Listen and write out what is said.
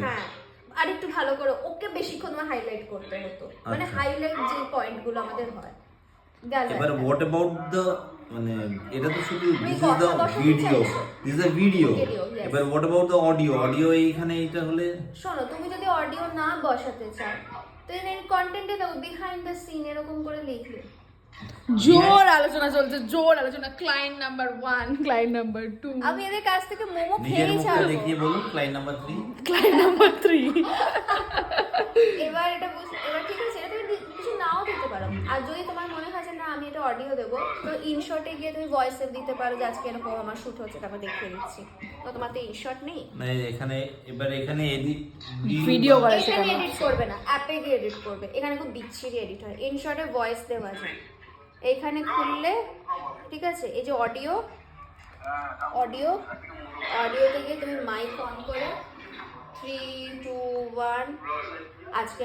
হ্যাঁ, আর একটু ভালো করে ওকে বেশিক্ষণ হাইলাইট করতে হতো, মানে হাইলাইট যে পয়েন্টগুলো আমাদের হয়। এবার হোয়াট অ্যাবাউট দ্য, মানে এটা তো শুধু this is the video, this is the video, এবার what about the audio, audio এইখানে এইটা হলে শোনো, তুমি যদি অডিও না বসাতে চাও তো এর কন্টেন্টে দাও বিহাইন্ড দ্য সিন এরকম করে লিখলে। জোর আলোচনা চলছে, জোর আলোচনা। ক্লায়েন্ট নাম্বার 1, ক্লায়েন্ট নাম্বার 2, আমি এদের কাছ থেকে মোমো নিজের খেয়েই মুখে ছাড়বো। দেখিয়ে বলুন ক্লায়েন্ট নাম্বার 3, ক্লায়েন্ট নাম্বার 3। এবার এটা এবার ঠিক আছে, এটা তুমি কিছু নাও দিতে পারো। আর যদি তোমার মনে হয় যে না আমি এটা অডিও দেবো, তো ইনশটে গিয়ে তুমি ভয়েস দিতে পারো যে আজকে এরকম আমার শুট হচ্ছে, তারপর দেখিয়ে দিচ্ছি। তো তোমার তো ইনশট নেই, মানে এখানে এবার এখানে এডিট ভিডিও করে এখানে সেখানে এডিট করবে না, অ্যাপে গিয়ে এডিট করবে। এখানে খুব বিচ্ছিরি এডিট হয়, ইনশটে ভয়েস দেওয়া যায়। এইখানে খুললে ঠিক আছে, এই যে অডিও, অডিওতে গিয়ে তুমি মাইক অন করে 3, 2, 1 আজকে